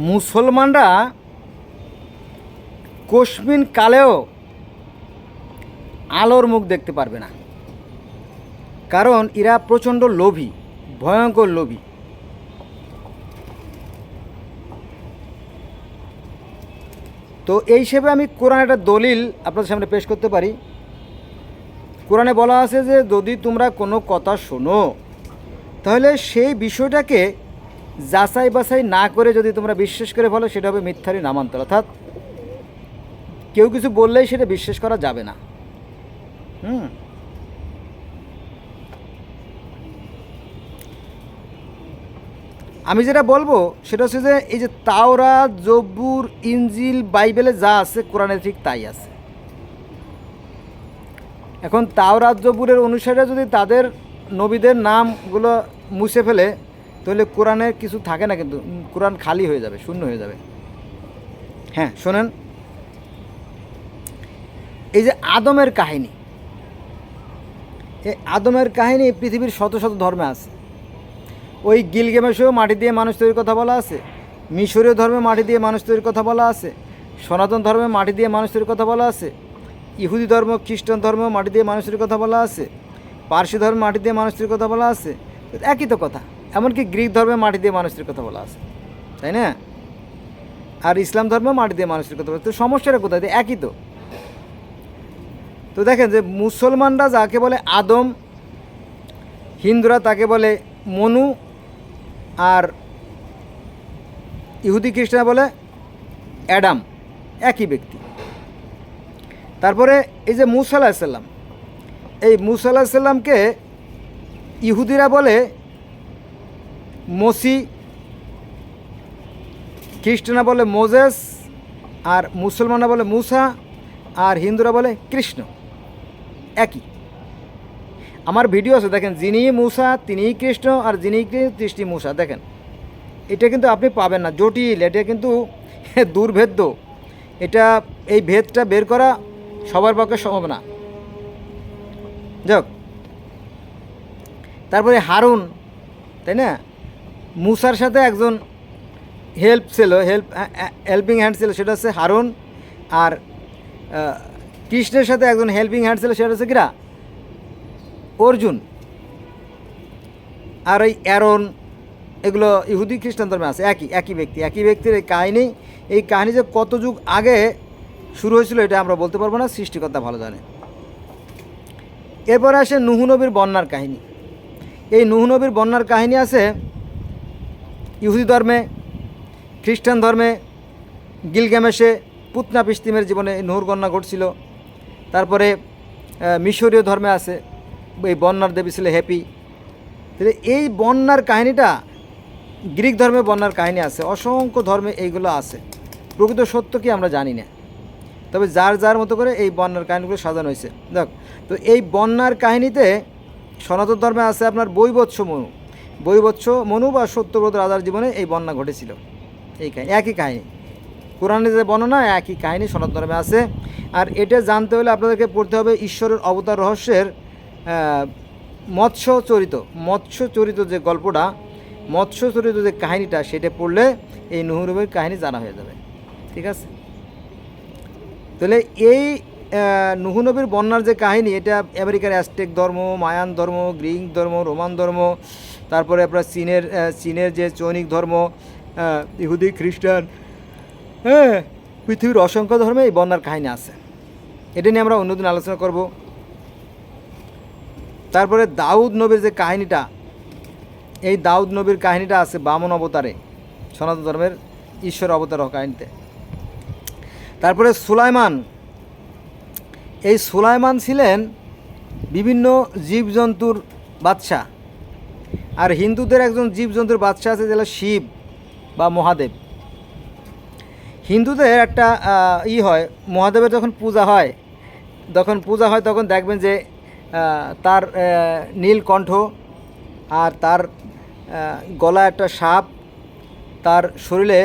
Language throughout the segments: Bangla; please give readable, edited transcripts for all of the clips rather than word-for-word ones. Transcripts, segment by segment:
মুসলমানরা কসমিন কালেও আলোর মুখ দেখতে পারবে না, কারণ এরা প্রচণ্ড লোভী, ভয়ঙ্কর লোভী। তো এই হিসেবে আমি কোরআন একটা দলিল আপনাদের সামনে পেশ করতে পারি। কোরআনে বলা আছে যে যদি তোমরা কোনো কথা শোনো তাহলে সেই বিষয়টাকে যাচাই বাছাই না করে যদি তোমরা বিশ্বাস করে ফেলো, সেটা হবে মিথ্যারই নামান্তর। অর্থাৎ কেউ কিছু বললেই সেটা বিশ্বাস করা যাবে না। আমি যেটা বলবো সেটা হচ্ছে যে এই যে তাওরাত, জবুর, ইনজিল, বাইবেলে যা আছে কোরআনে ঠিক তাই আছে। এখন তাওরাত জবুরের অনুসারে যদি তাদের নবীদের নামগুলো মুছে ফেলে তাহলে কোরআনের কিছু থাকে না, কিন্তু কোরআন খালি হয়ে যাবে, শূন্য হয়ে যাবে। হ্যাঁ শোনেন, এই যে আদমের কাহিনী, এই আদমের কাহিনী পৃথিবীর শত শত ধর্মে আছে। ওই গিলগেমেশেও মাটি দিয়ে মানুষ তৈরির কথা বলা আছে, মিশরীয় ধর্মে মাটি দিয়ে মানুষ তৈরির কথা বলা আছে, সনাতন ধর্মে মাটি দিয়ে মানুষ তৈরির কথা বলা আছে, ইহুদি ধর্ম, খ্রিস্টান ধর্ম মাটি দিয়ে মানুষ তৈরির কথা বলা আছে, পার্সি ধর্মে মাটি দিয়ে মানুষ তৈরির কথা বলা আছে, একই তো কথা। এমনকি গ্রিক ধর্মে মাটি দিয়ে মানুষ তৈরির কথা বলা আছে, তাই না? আর ইসলাম ধর্মে মাটি দিয়ে মানুষ তৈরির কথা বলা, তো সমস্যাটা কোথায়? একই তো। তো দেখেন যে মুসলমানরা যাকে বলে আদম, হিন্দুরা তাকে বলে মনু, আর ইহুদি খ্রিস্টান বলে অ্যাডাম, একই ব্যক্তি। তারপরে এই যে মুসা আলাইহিস সালাম, এই মুসা আলাইহিস সালামকে ইহুদিরা বলে মসি, খ্রিস্টানরা বলে মোজেস, আর মুসলমানরা বলে মুসা, আর হিন্দুরা বলে কৃষ্ণ, একই। আমার ভিডিও আছে, দেখেন, যিনি মুসা তিনিই কৃষ্ণ, আর যিনি কৃষ্ণ মুসা। দেখেন, এটা কিন্তু আপনি পাবেন না, জটিল, এটা কিন্তু দুর্ভেদ্য। এটা এই ভেদটা বের করা সবার পক্ষে সম্ভব না। যাক, তারপরে হারুন, তাই না? মুসার সাথে একজন হেল্পিং হ্যান্ড ছিল, সেটা হচ্ছে হারুন। আর কৃষ্ণের সাথে একজন হেল্পিং হ্যান্ড ছিল, সেটা হচ্ছে কিরা? অর্জুন। আর এই অ্যারন, এগুলো ইহুদি খ্রিস্টান ধর্মে আছে, একই ব্যক্তি, একই ব্যক্তির এই কাহিনী যে কত যুগ আগে শুরু হয়েছিল এটা আমরা বলতে পারবো না, সৃষ্টিকর্তা ভালো জানে। এরপরে আসে নুহ নবীর বন্যার কাহিনী। এই নুহ নবীর বন্যার কাহিনী আছে ইহুদি ধর্মে, খ্রিস্টান ধর্মে, গিলগামেশে পুতনা পিস্তিমের জীবনে নুহুর বন্যা ঘটছিল। তারপরে মিশরীয় ধর্মে আছে, এই বন্যার দেবী ছিল হ্যাপি। তাহলে এই বন্যার কাহিনীটা, গ্রিক ধর্মে বন্যার কাহিনী আছে, অসংখ্য ধর্মে এইগুলো আছে। প্রকৃত সত্য কি আমরা জানি না, তবে যার যার মতো করে এই বন্যার কাহিনীগুলো সাজানো হয়েছে। দেখ, তো এই বন্যার কাহিনীতে সনাতন ধর্মে আছে আপনার বৈবৎস মনু বা সত্যব্রত রাজার জীবনে এই বন্যা ঘটেছিল। এই কাহিনী, একই কাহিনী, কোরআনে যে বর্ণনা একই কাহিনী সনাতন ধর্মে আছে। আর এটা জানতে হলে আপনাদেরকে পড়তে হবে ঈশ্বরের অবতার রহস্যের মৎস্য চরিত যে গল্পটা, মৎস্য চরিত যে কাহিনীটা, সেটা পড়লে এই নুহ নবীর কাহিনী জানা হয়ে যাবে। ঠিক আছে? তাহলে এই নুহ নবীর বন্যার যে কাহিনী, এটা আমেরিকার অ্যাজটেক ধর্ম, মায়ান ধর্ম, গ্রিক ধর্ম, রোমান ধর্ম, তারপরে আপনার চীনের যে চৈনিক ধর্ম, ইহুদি, খ্রিস্টান, হ্যাঁ, পৃথিবীর অসংখ্য ধর্মে এই বন্যার কাহিনী আছে। এটা নিয়ে আমরা অন্যদিন আলোচনা করব। তারপরে দাউদ নবীর যে কাহিনীটা, এই দাউদ নবীর কাহিনীটা আছে বামন অবতারে, সনাতন ধর্মের ঈশ্বর অবতার কাহিনীতে। তারপরে সুলাইমান, এই সুলাইমান ছিলেন বিভিন্ন জীবজন্তুর বাদশা। আর হিন্দুদের একজন জীবজন্তুর বাদশা আছে, যেটা শিব বা মহাদেব। হিন্দুদের একটা হয়, মহাদেবের যখন পূজা হয় তখন দেখবেন যে তার নীলকণ্ঠ, আর তার গলা একটা সাপ, তার শরীরে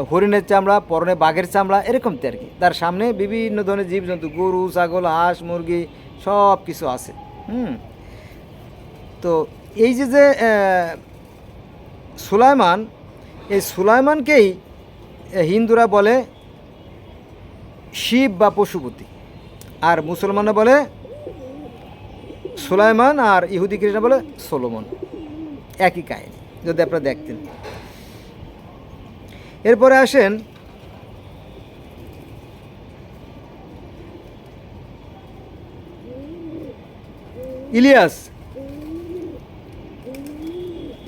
হরিণের চামড়া, পরনে বাঘের চামড়া, এরকম আর কি। তার সামনে বিভিন্ন ধরনের জীবজন্তু, গরু, ছাগল, হাঁস, মুরগি, সব কিছু আছে। তো এই যে সুলাইমান, এই সুলাইমানকেই হিন্দুরা বলে শিব বা পশুপতি, আর মুসলমানরা বলে সুলাইমান, আর ইহুদি খ্রিস্টান বলে সলোমন। একই কাহিনী যদি আপনারা দেখতেন। এরপরে আসেন ইলিয়াস।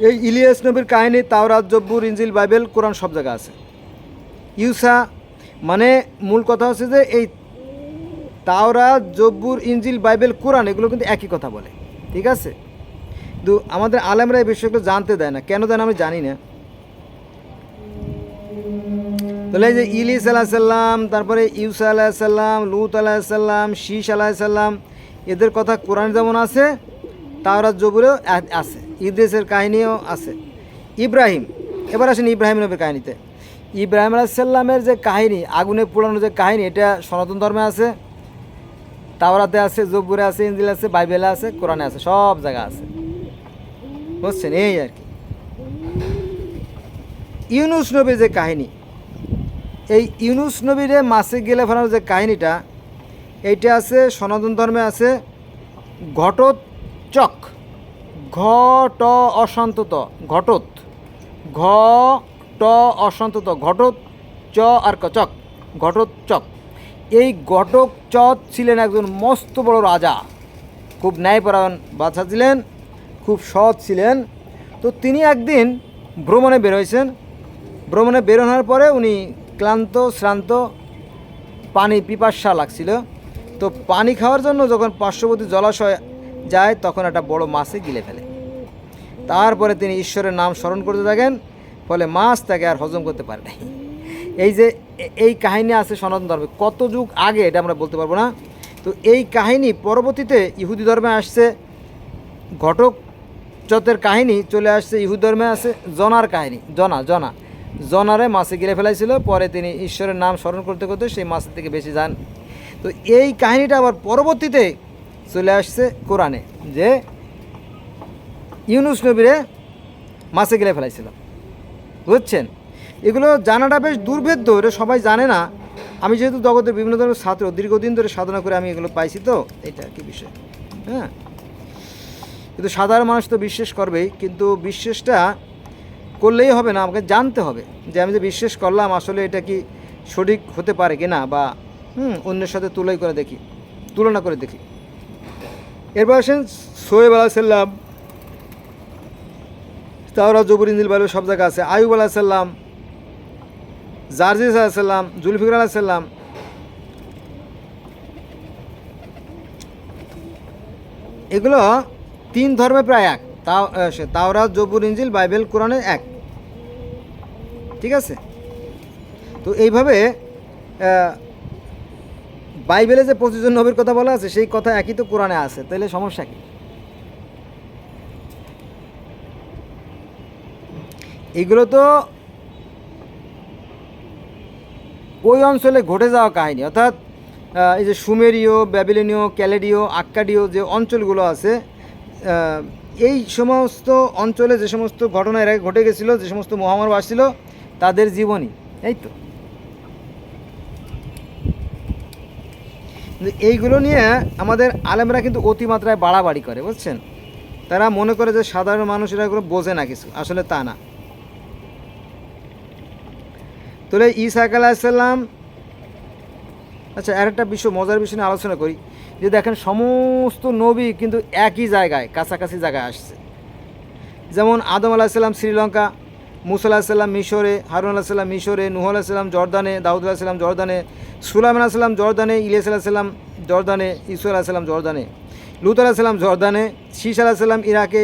এই ইলিয়াস নবীর কাহিনী তাওরাত, জব্বুর, ইনজিল, বাইবেল, কোরআন সব জায়গা আছে। ইউসা মানে মূল কথা হচ্ছে যে এই তাওরাত, জব্বুর, ইনজিল, বাইবেল, কোরআন এগুলো কিন্তু একই কথা বলে, ঠিক আছে। কিন্তু আমাদের আলেমরা এই বিষয়গুলো জানতে দেয় না, কেন দেয় না আমি জানি না। তাহলে এই যে ইলিস আলাহিসাল্লাম, তারপরে ইউসা আলাহিসাল্লাম, লুত আলাহিসাল্লাম, শীষ আলাহিসাল্লাম, এদের কথা কোরআন যেমন আছে, তাওরাত জবুরেও আছে, ইদ্রিসের কাহিনীও আছে। ইব্রাহিম, এবার আসেন ইব্রাহিম নবীর কাহিনীতে। ইব্রাহিম আলাইসাল্লামের যে কাহিনী, আগুনে পোড়ানোর যে কাহিনী, এটা সনাতন ধর্মে আছে, তাওরাতে আছে, জব্বুরে আছে, ইনজিলে আছে, বাইবেলে আছে, কোরআনে আছে, সব জায়গা আছে, বুঝছেন। এই আর কি। ইউনুস নবীর যে কাহিনী, এই ইউনুস নবীরে মাছে গেলে ফেলানোর যে কাহিনীটা, এইটা আছে সনাতন ধর্মে আছে ঘটোৎচক, ঘট অসন্তত, ঘটোৎ, ঘ ট অসন্তত, ঘটোৎ চ আর চক, ঘটোৎচক। এই ঘটক চক ছিলেন একজন মস্ত বড় রাজা, খুব ন্যায়পরায়ণ বাদশা ছিলেন, খুব সৎ ছিলেন। তো তিনি একদিন ভ্রমণে বেরোয়েছেন। ভ্রমণে বেরোনোর পরে উনি ক্লান্ত শ্রান্ত, পানি পিপাসা লাগছিল। তো পানি খাওয়ার জন্য যখন পার্শ্ববর্তী জলাশয় যায়, তখন একটা বড় মাছে গিলে ফেলে। তারপরে তিনি ঈশ্বরের নাম স্মরণ করতে থাকেন, ফলে মাছ তাকে আর হজম করতে পারে নাই। এই যে এই কাহিনী আছে সনাতন ধর্মে, কত যুগ আগে এটা আমরা বলতে পারবো না। তো এই কাহিনী পরবর্তীতে ইহুদি ধর্মে আসছে, ঘটক চতের কাহিনী চলে আসছে ইহুদি ধর্মে আছে, জনার কাহিনী, জনারে মাছে গিলে ফেলাইছিল, পরে তিনি ঈশ্বরের নাম স্মরণ করতে করতে সেই মাছের থেকে বেশি যান। তো এই কাহিনীটা আবার পরবর্তীতে চলে আসছে কোরআনে, যে ইউনুস নবীরে মাছে গিলে ফেলাইছিল, বুঝছেন। এগুলো জানাটা বেশ দুর্ভেদ্য, এটা সবাই জানে না। আমি যেহেতু জগতের বিভিন্ন ধরনের ছাত্র, দীর্ঘদিন ধরে সাধনা করে আমি এগুলো পাইছি, তো এটা কি বিষয়। হ্যাঁ, কিন্তু সাধারণ মানুষ তো বিশ্বাস করবেই, কিন্তু বিশ্বাসটা করলেই হবে না, আমাকে জানতে হবে যে আমি যে বিশ্বাস করলাম আসলে এটা কি সঠিক হতে পারে কি না, বা অন্যের সাথে তুলনা করে দেখি। এরপর আসেন সোহেব আলাইসাল্লাম, তাওরাত, জবুর, ইনজিল, বাইবেল সব জায়গা আছে। আয়ুব আলাইসাল্লাম, জার্জিস আলাইসাল্লাম, জুলফিকার আলাইসাল্লাম, এগুলো তিন ধর্মে প্রায় এক। তাওরাত, জবুর, ইনজিল, বাইবেল, কোরআনে এক, ঠিক আছে। তো এইভাবে বাইবেলে যে 25 জন নবীর কথা বলা আছে, সেই কথা একই তো কোরআনে আছে, তাহলে সমস্যা কি? এগুলো তো ওই অঞ্চলে ঘটে যাওয়া কাহিনী, অর্থাৎ এই যে সুমেরীয়, ব্যাবিলনীয়, ক্যালেডীয়, আক্কাডীয় যে অঞ্চলগুলো আছে, এই সমস্ত অঞ্চলে যে সমস্ত ঘটনা এর আগে ঘটে গেছিলো, যে সমস্ত মহামানব আসছিল, তাদের জীবনী, এই তো। এইগুলো নিয়ে আমাদের আলেমরা কিন্তু অতিমাত্রায় বাড়াবাড়ি করে, বুঝছেন। তারা মনে করে যে সাধারণ মানুষেরা এগুলো বোঝে না কিছু, আসলে তা না। তাহলে ঈসা আলাইহিসসালাম, আচ্ছা আর একটা বিষয়, মজার বিষয় নিয়ে আলোচনা করি, যে দেখেন সমস্ত নবী কিন্তু একই জায়গায়, কাছাকাছি জায়গায় আসছে। যেমন আদম আলাইহিসসালাম শ্রীলঙ্কা, মুসা আলাইহিসসালাম মিশরে, হারুন আলাইহিসসালাম মিশরে, নূহ আলাইহিসসালাম জর্দানে, দাউদ আলাইহিসসালাম জর্দানে, সুলাইমান আলাইহিসসালাম জর্দানে, ইলিয়াস আলাইহিসসালাম জর্দানে, ঈসা আলাইহিসসালাম জর্দানে, লুত আলাইহিসসালাম জর্দানে, শীষ আলাইহিসসালাম ইরাকে,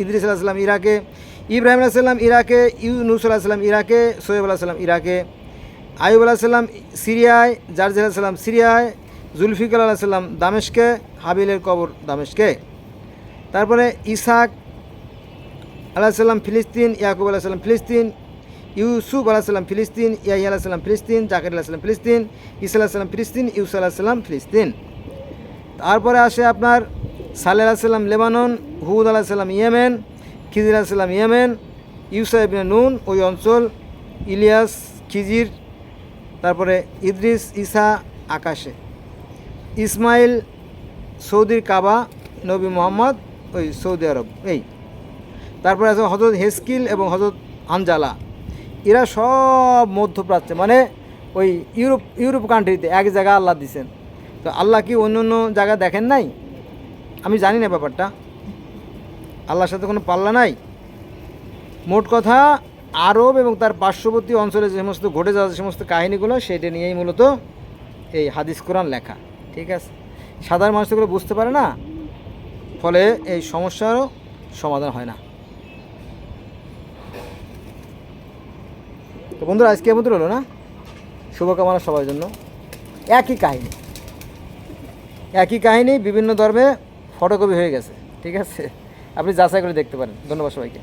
ইদ্রিস আলাইহিসসালাম ইরাকে, ইব্রাহিম আলাইহিসসালাম ইরাকে, ইউনুস আলাইহিসসালাম ইরাকে, সোহেব আলাইহিসসালাম ইরাকে, আইয়ুব আলাইহিসসালাম সিরিয়ায়, জার্জ আলাইহিসসালাম সিরিয়ায়, জুলফিকার আলাইহিসসালাম দামেশকে, হাবিলের কবর দামেশকে। তারপরে ইসাক আলাইহিসসালাম ফিলিস্তিন, ইয়াকুব আলাইহিসসালাম ফিলিস্তিন, ইউসুফ আলাইহিসসালাম ফিলিস্তিন, ইয়াহিয়া আলাইহিসসালাম ফিলিস্তিন, জাকারিয়া আলাইহিসসালাম ফিলিস্তিন, ঈসা আলাইহিসসালাম ফিলিস্তিন, ইউসা আলাইহিসসালাম ফিলিস্তিন। তারপরে আসে আপনার সালেহ আলাইহিসসালাম লেবানন, হুদ আলাইহিসসালাম ইয়েমেন, খিজির আলাইহিসসালাম ইয়েমেন, ইউসা ইবনে নুন ওই অঞ্চল, ইলিয়াস খিজির, তারপরে ইদ্রিস ঈসা আকাশে, ইসমাইল সৌদির কাবা, নবী মোহাম্মদ ওই সৌদি আরব। এই তারপরে আছে হজরত হেস্কিল এবং হজরত হানজালা, এরা সব মধ্যপ্রাচ্যে, মানে ওই ইউরোপ কান্ট্রিতে এক জায়গা আল্লাহ দিছেন। তো আল্লাহ কি অন্য অন্য জায়গা দেখেন নাই? আমি জানি না ব্যাপারটা, আল্লাহর সাথে কোনো পাল্লা নাই। মোট কথা আরব এবং তার পার্শ্ববর্তী অঞ্চলে যে সমস্ত ঘটে যাওয়া যে সমস্ত কাহিনীগুলো, সেটা নিয়েই মূলত এই হাদিস কোরআন লেখা। ঠিক আছে, সাধারণ মানুষ এগুলো বুঝতে পারে না, ফলে এই সমস্যারও সমাধান হয় না। তো বন্ধুরা, আজকে মতো হলো না, শুভকামনা সবার জন্য। একই কাহিনী বিভিন্ন ধর্মে ফটোকপি হয়ে গেছে। ঠিক আছে, আপনি যাচাই করে দেখতে পারেন। ধন্যবাদ সবাইকে।